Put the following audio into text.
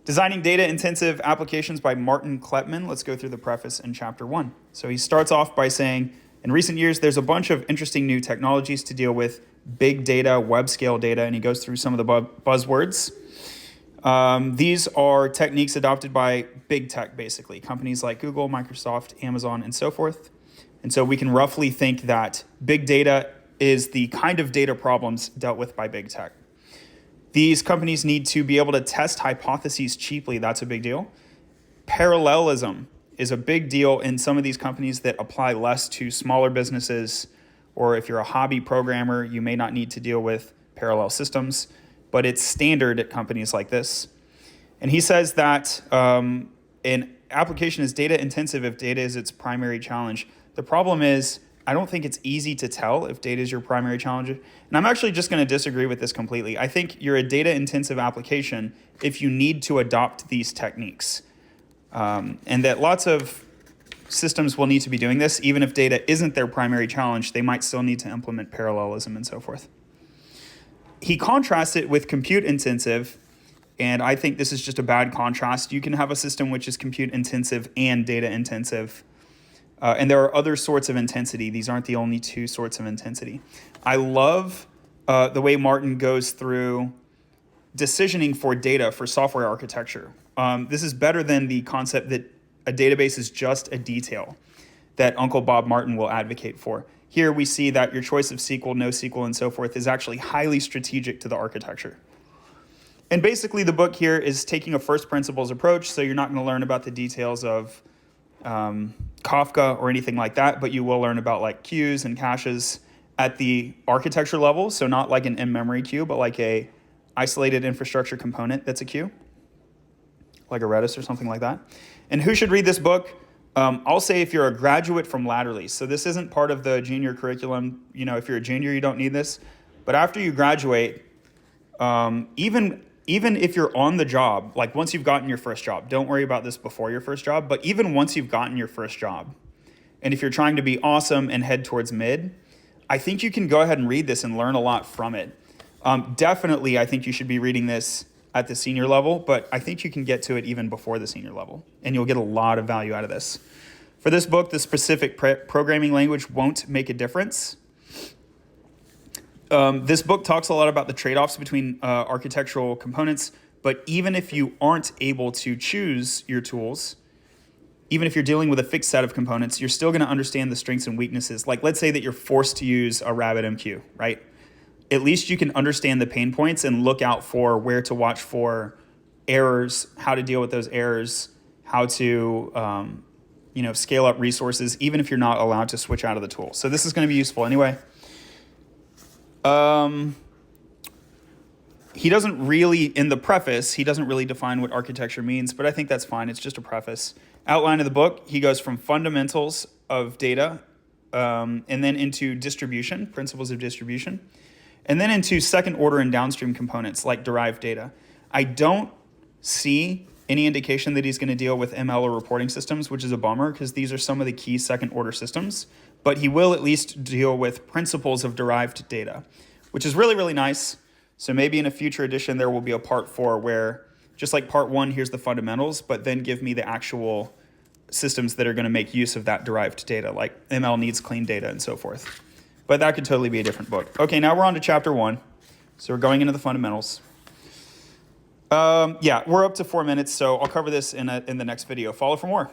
Designing Data-Intensive Applications by Martin Kleppmann. Let's go through the preface in chapter 1. So he starts off by saying, in recent years, there's a bunch of interesting new technologies to deal with big data, web-scale data, and he goes through some of the buzzwords. These are techniques adopted by big tech, basically, companies like Google, Microsoft, Amazon, and so forth. And so we can roughly think that big data is the kind of data problems dealt with by big tech. These companies need to be able to test hypotheses cheaply. That's a big deal. Parallelism is a big deal in some of these companies that apply less to smaller businesses, or if you're a hobby programmer, you may not need to deal with parallel systems, but it's standard at companies like this. And he says that an application is data intensive if data is its primary challenge. The problem is, I don't think it's easy to tell if data is your primary challenge. And I'm actually just going to disagree with this completely. I think you're a data-intensive application if you need to adopt these techniques. And that lots of systems will need to be doing this. Even if data isn't their primary challenge, they might still need to implement parallelism and so forth. He contrasts it with compute-intensive, and I think this is just a bad contrast. You can have a system which is compute-intensive and data-intensive. And there are other sorts of intensity. These aren't the only two sorts of intensity. I love the way Martin goes through decisioning for data for software architecture. This is better than the concept that a database is just a detail that Uncle Bob Martin will advocate for. Here we see that your choice of SQL, NoSQL, and so forth is actually highly strategic to the architecture. And basically the book here is taking a first principles approach, so you're not going to learn about the details of Kafka or anything like that, but you will learn about like queues and caches at the architecture level. So not like an in-memory queue, but like a isolated infrastructure component that's a queue, like a Redis or something like that. And who should read this book? I'll say if you're a graduate from Latterly. So this isn't part of the junior curriculum. You know, if you're a junior, you don't need this. But after you graduate, even if you're on the job, like once you've gotten your first job, don't worry about this before your first job, but even once you've gotten your first job, and if you're trying to be awesome and head towards mid, I think you can go ahead and read this and learn a lot from it. Definitely, I think you should be reading this at the senior level, but I think you can get to it even before the senior level, and you'll get a lot of value out of this. For this book, the specific programming language won't make a difference. This book talks a lot about the trade-offs between architectural components, but even if you aren't able to choose your tools, even if you're dealing with a fixed set of components, you're still going to understand the strengths and weaknesses. Like let's say that you're forced to use a RabbitMQ, right? At least you can understand the pain points and look out for where to watch for errors, how to deal with those errors, how to scale up resources, even if you're not allowed to switch out of the tool. So this is going to be useful anyway. He doesn't really, in the preface, he doesn't really define what architecture means, but I think that's fine. It's just a preface. Outline of the book, he goes from fundamentals of data and then into distribution, principles of distribution, and then into second order and downstream components like derived data. I don't see any indication that he's going to deal with ML or reporting systems, which is a bummer because these are some of the key second order systems, but he will at least deal with principles of derived data, which is really, really nice. So maybe in a future edition, there will be a part 4 where just like part 1, here's the fundamentals, but then give me the actual systems that are going to make use of that derived data, like ML needs clean data and so forth. But that could totally be a different book. Okay, now we're on to chapter 1. So we're going into the fundamentals. Yeah, we're up to 4 minutes, so I'll cover this in the next video. Follow for more.